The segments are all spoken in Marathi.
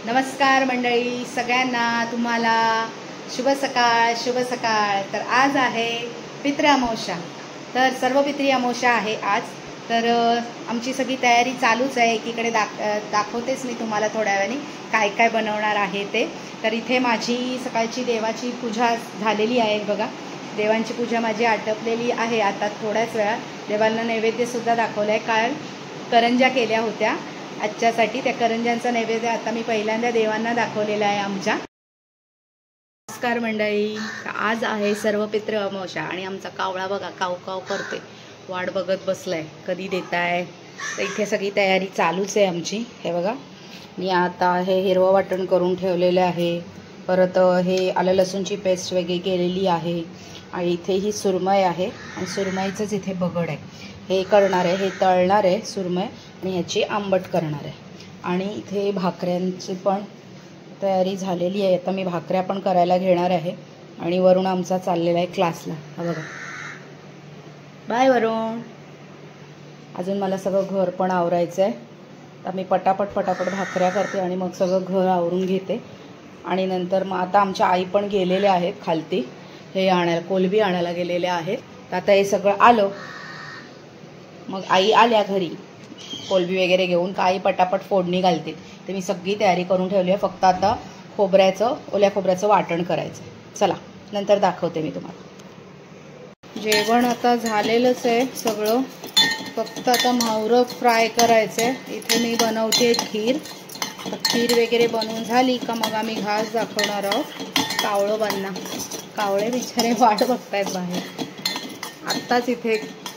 नमस्कार मंडळी सगळ्यांना, तुम्हाला शुभ सकाळ शुभ सकाळ। तर आज आहे पितृ अमावस्या, तर सर्व पितृ अमावस्या आहे आज। तर आमची सगळी तयारी चालूच आहे। एकीकडे दाखवतेच मी तुम्हाला थोड्या वेळाने काय काय बनवणार आहे ते। तर इथे माझी सकाळची देवाची पूजा झालेली आहे बघा। देवांची पूजा माझी आटपलेली आहे। आता थोड्याच वेळात देवाला नैवेद्यसुद्धा दाखवलं आहे। काल करंज्या केल्या होत्या आजच्यासाठी, त्या करंज्यांचा नैवेद्य आता मी पहिल्यांदा देवांना दाखवलेला आहे आमच्या। नमस्कार मंडळी, आज आहे सर्व पितृ अमावस्या आणि आमचा कावळा बघा काव काव करते, वाट बघत बसलाय कधी देताय। तर इथे सगळी तयारी चालूच आहे आमची। हे बघा, मी आता हे हिरवं वाटण करून ठेवलेलं आहे। परत हे आलं लसूणची पेस्ट वगैरे केलेली आहे आणि इथे ही सुरमई आहे आणि सुरमईचंच इथे बगड आहे। हे करणार आहे, हे तळणार आहे सुरमई आणि ह्याची आंबट करणार आहे। आणि इथे भाकऱ्यांची पण तयारी झालेली आहे। आता मी भाकऱ्या पण करायला घेणार आहे आणि वरुण आमचा चाललेला आहे क्लासला। हा बघा, बाय वरुण। अजून मला सगळं घर पण आवरायचं आहे। तर मी पटापट भाकऱ्या करते आणि मग सगळं घर आवरून घेते। आणि नंतर मग आता आमच्या आई पण गेलेल्या आहेत खालती, हे आणायला कोलबी आणायला गेलेल्या आहेत। तर आता हे सगळं आलं, मग आई आल्या घरी कोलबी वगैरे घेऊन, का आई पटापट फोडणी घालतील। तर मी सगळी तयारी करून ठेवली आहे, फक्त आता ओल्या खोबऱ्याचं वाटण करायचं। चला नंतर दाखवते मी तुम्हाला। जेवण आता झालेलंच आहे सगळं, फक्त आता म्हावरं फ्राय करायचं आहे। इथे मी बनवते खीर। खीर वगैरे बनवून झाली का मग आम्ही घास दाखवणार आहोत कावळं बनना। कावळे बिचारे वाट बघतायत बाहेर। आत्ताच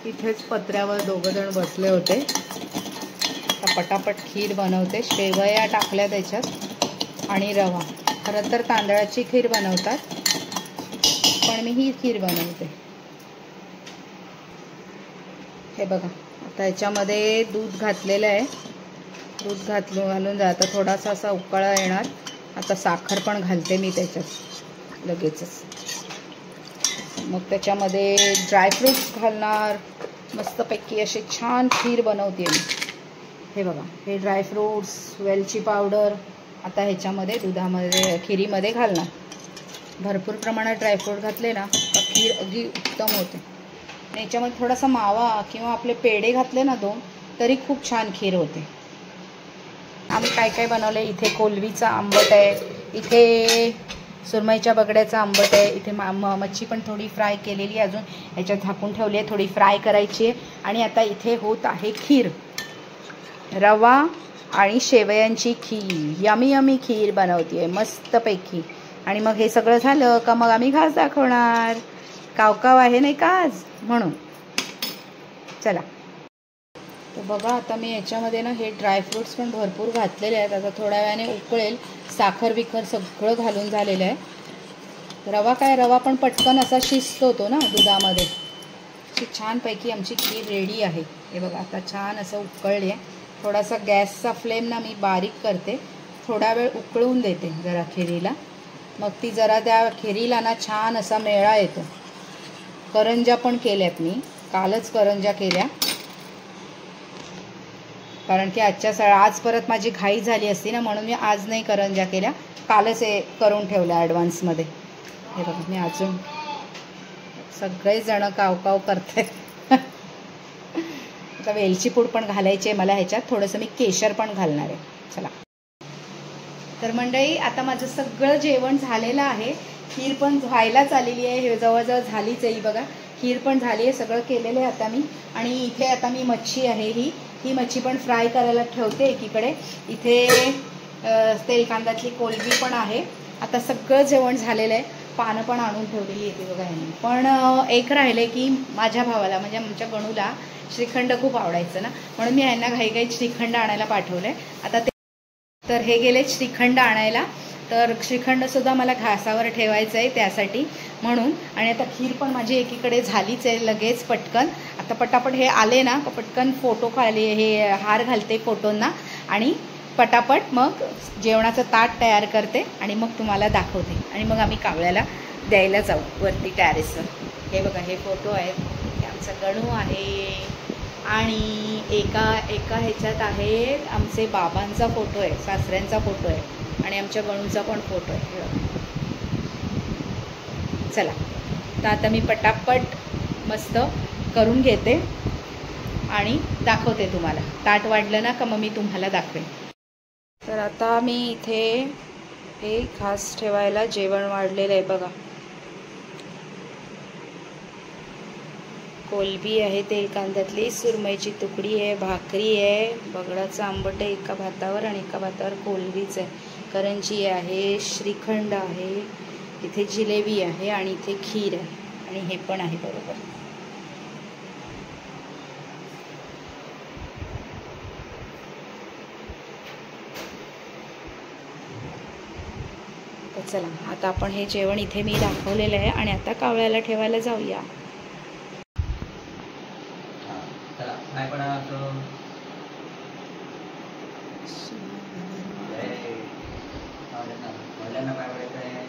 इथेच पत्र्यावर दोघं जण बसले होते। आता पटापट खीर बनवते। शेवया टाकल्या त्याच्यात आणि रवा। खरं तर तांदळाची खीर बनवतात, पण मी ही खीर बनवते। हे बघा, आता याच्यामध्ये दूध घातलेलं आहे। दूध घालून जातं, थोडासा असा उकळा येणार। आता साखर पण घालते मी त्याच्यात लगेचच। मग त्याच्यामध्ये ड्रायफ्रूट्स घालणार। मस्तपैकी अशी छान खीर बनवते मी। हे बघा, हे ड्रायफ्रूट्स, वेलची पावडर आता ह्याच्यामध्ये दुधामध्ये खिरीमध्ये घालणार। भरपूर प्रमाणात ड्रायफ्रूट घातले ना तर खीर अगदी उत्तम होते। याच्यामध्ये थोडासा मावा किंवा आपले पेढे घातले ना दोन, तरी खूप छान खीर होते। आम्ही काय काय बनवलं आहे, इथे कोलबीचा आंबट आहे, इथे सुरमईच्या बगड्याचा आंबट आहे, इथे मच्छी पण थोडी फ्राय केलेली आहे, अजून ह्याच्यात झाकून ठेवली आहे, थोडी फ्राय करायची आहे। आणि आता इथे होत आहे खीर, रवा आणि शेवयांची खीर। यमी यमी खीर बनवते आहे मस्तपैकी। आणि मग हे सगळं झालं का मग आम्ही घास दाखवणार। कावकाव आहे नाही का आज, म्हणून चला। तर बघा, आता मी याच्यामध्ये ना हे ड्रायफ्रूट्स पण भरपूर घातलेले आहेत। आता थोड्या वेळाने उकळेल, साखर बिखर सगळं घालून झालेलं आहे। रवा पण पटकन असा शिजतो ना दुधामध्ये। अशी छानपैकी आमची खीर रेडी आहे। हे बघा, आता छान असं उकळले आहे। थोडासा गॅसचा फ्लेम ना मी बारीक करते, थोडा वेळ उकळून देते जरा खिरीला। मग ती जरा त्या खिरीला ना छान असा मेळा येतो। करंज्या पण केल्यात मी, कालच करंज्या केल्या, कारण की आज परत माझी घाई झाली असती ना, म्हणून मी आज नाही करंज्या केल्या, कालच हे करून ठेवल्या ॲडव्हान्समध्ये। हे बघा, मी अजून सगळेजण कावकाव करतात। आता वेलची पूड पण घालायची आहे मला ह्याच्यात, थोडंसं मी केशर पण घालणार आहे। चला, तर मंडळी आता माझं सगळं जेवण झालेलं आहे। खीर पण व्हायलाच आलेली आहे, हे जवळजवळ झालीच आहे। बघा, खीर पण झाली आहे, सगळं केलेलं आहे आता मी। आणि इथे आता मी मच्छी आहे, ही मच्छी पण फ्राय करायला ठेवते एकीकडे। इथे तेल कांद्यातली कोलबी पण आहे। आता सगळं जेवण झालेलं आहे, पानं पण आणून ठेवलेली येते बघा ह्यांनी। पण एक राहिले की माझ्या भावाला म्हणजे आमच्या गणूला श्रीखंड खूप आवडायचं ना, म्हणून मी ह्यांना घाईघाईत श्रीखंड आणायला पाठवलं आहे। आता तर हे गेले श्रीखंड आणायला, तर श्रीखंडसुद्धा मला घासावर ठेवायचं आहे त्यासाठी म्हणून। आणि आता खीर पण माझी एकीकडे झालीच आहे लगेच पटकन। आता पटापट हे आले ना पटकन फोटो खाली हे हार घालते फोटोंना आणि पटापट मग जेवणाचं ताट तयार करते आणि मग तुम्हाला दाखवते। आणि मग आम्ही कावळ्याला द्यायला जाऊ वरती टेरेसवर। हे बघा, हे फोटो आहेत, हे आमचा गणू आहे आणि एका ह्याच्यात आहे आमचे बाबांचा फोटो आहे, सासऱ्यांचा फोटो आहे आणि आमच्या गणूचा पण फोटो आहे. चला तर आता मी पटापट मस्त करून घेते आणि दाखवते तुम्हाला. ताट वाढलं ना का मग मी तुम्हाला दाखवेन. तर आता मी इथे हे खास ठेवायला जेवण वाढलेलं आहे बघा. कोलबी आहे तेल कांद्यातली, सुरमईची तुकडी आहे, भाकरी आहे, बगडाचं आंबट आहे एका भातावर आणि एका भातावर कोलबीच आहे, करंजी आहे, श्रीखंड आहे, इथे जिलेबी आहे आणि इथे खीर आहे आणि हे पण आहे बरोबर. तर चला आता आपण हे जेवण इथे मी दाखवलेलं आहे आणि आता कावळ्याला ठेवायला जाऊया. काय पण वडिलांना पाय पडायचं आहे,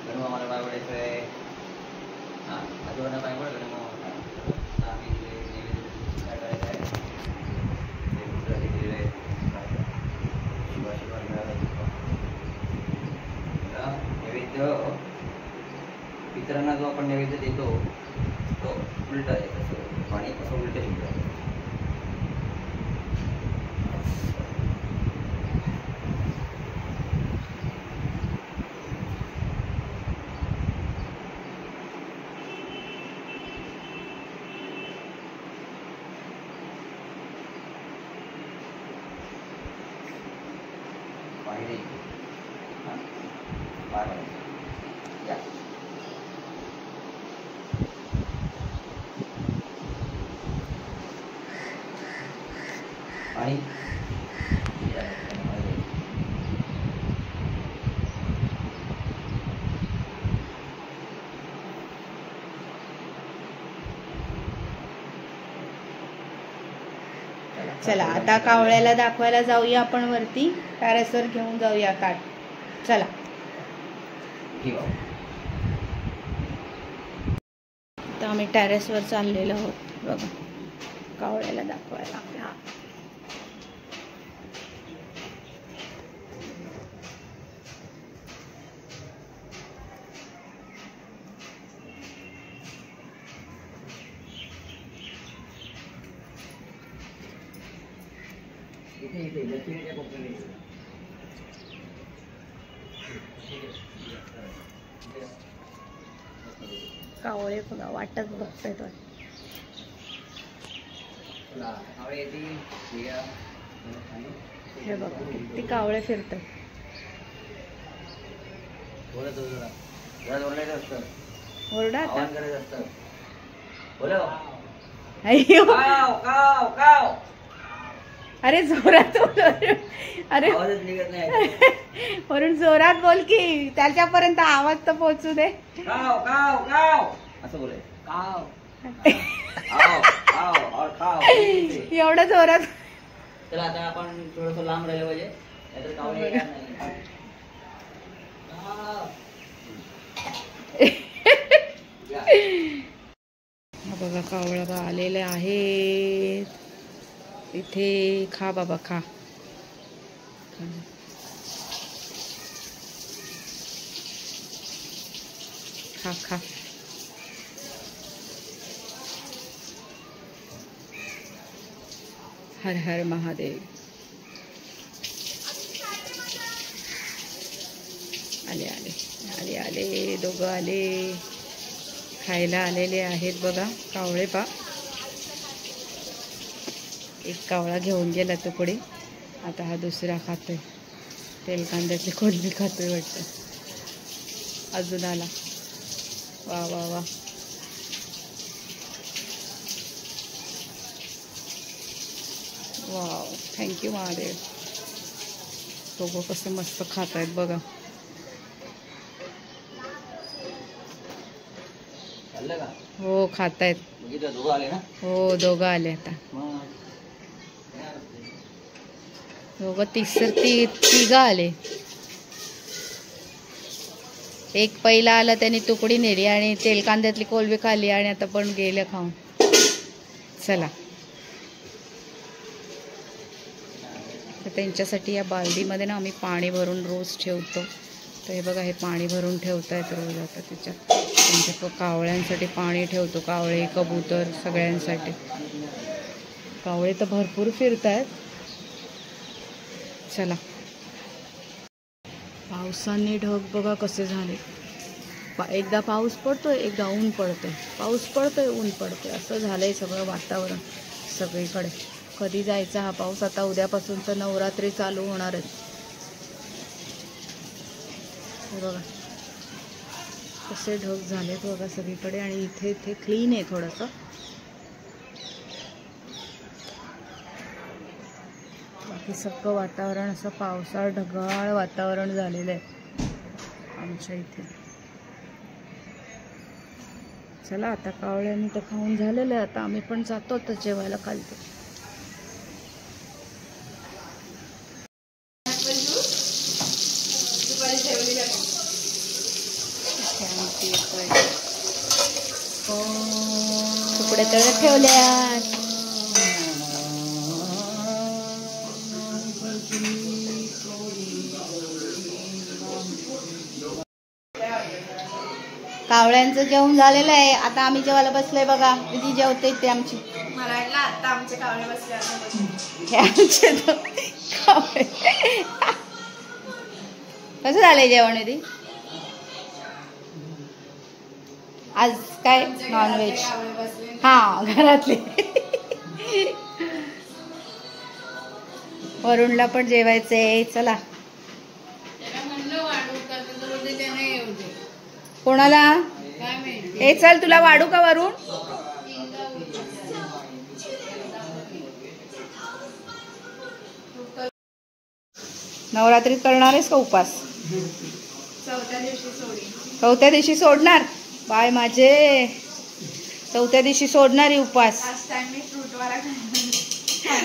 गणू आम्हाला पाय पडायचं आहे, हां आजोबांना पाय पड गणू आम्ही काय करायचं आहे नैवेद्य. पितरांना जो आपण नैवेद्य देतो तो उलटा आहे, तसं पाणी असं उलट शिकतो. पाणी चला आता कावळ्याला दाखवायला जाऊया आपण वरती, टेरेसवर घेऊन जाऊया ताट. चला तर आम्ही टेरेसवर चाललेलो आहोत बघा कावळ्याला दाखवायला. कावळे बघा वाटत बघतायत. हे बघा किती कावळे फिरतात. ओरडा अय्यो अरे जोरात बोल. अरे वरून जोरात बोल की त्याच्यापर्यंत आवाज तर पोहोचू दे. काव काव काव असं बोलाय. काव एवढं जोरात. चला आता आपण थोडंसं लांब राहिलं पाहिजे, नाहीतर कावळे येणार नाही. बघा कावळा आलेले आहेत इथे. खा बाबा खा. खा खा. हर हर महादेव. आले आले आले आले दोघं आले खायला आलेले आहेत बघा कावळे. पा एक कावळा घेऊन गेला तो पुढे, आता हा दुसरा खातोय. तेल कांद्यातली कोलबी खातोय वाटतं. अजून आला. वा वा वा. Wow thank you Mahadev. दोघं कसं मस्त खात आहेत बघा. हो खात आहेत. हो दोघं आले आता. दोघं तिघं आले. एक पहिला आला त्याने तुकडी नेली आणि तेल कांद्यातली कोलबी खाल्ली आणि आता पण गेलं खाऊन. चला तर त्यांच्यासाठी या बालदीमध्ये ना आम्ही पाणी भरून रोज ठेवतो. तर हे बघा, हे पाणी भरून ठेवता येतं रोज. आता त्याच्यात त्यांच्या कावळ्यांसाठी पाणी ठेवतो. कावळे, कबूतर सगळ्यांसाठी. कावळे तर भरपूर फिरत आहेत. चला, पावसाने ढग बघा कसे झाले. एकदा पाऊस पडतोय, एकदा ऊन पडतोय, पाऊस पडतोय, ऊन पडतोय, असं झालंय सगळं वातावरण सगळीकडे. कधी जायचा हा पाऊस? आता उद्यापासून तर नवरात्री चालू होणार आहे. हे बघा कसे ढग झालेत बघा सगळीकडे. आणि इथे इथे क्लीन आहे थोडंसं. बाकी सगळं वातावरण असं पावसाळ ढगाळ वातावरण झालेलं आहे आमच्या इथे. चला, आता कावळ्यांनी तर खाऊन झालेलं आहे. आता आम्ही पण जातो आता जेवायला खालतो. तुकडे तळत ठेवल्यात. कावळ्यांचं जेवण झालेलं आहे. आता आम्ही जेवायला बसलोय बघा. किती जेवते ते आमची. आता आमचे कावळे बसले. कसं झालंय जेवण? ती आज काय नॉनव्हेज? हा, घरातले. वरुणला पण जेवायचंय. चला. कोणाला? ए चल, तुला वाढू का वरुण? नवरात्रीत करणार आहेस का उपास? चौथ्या दिवशी सोडणार? बाय माझे, चौथ्या दिवशी सोडणारी उपास.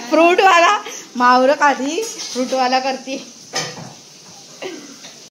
फ्रूटवाला मावर आधी फ्रूटवाला करते.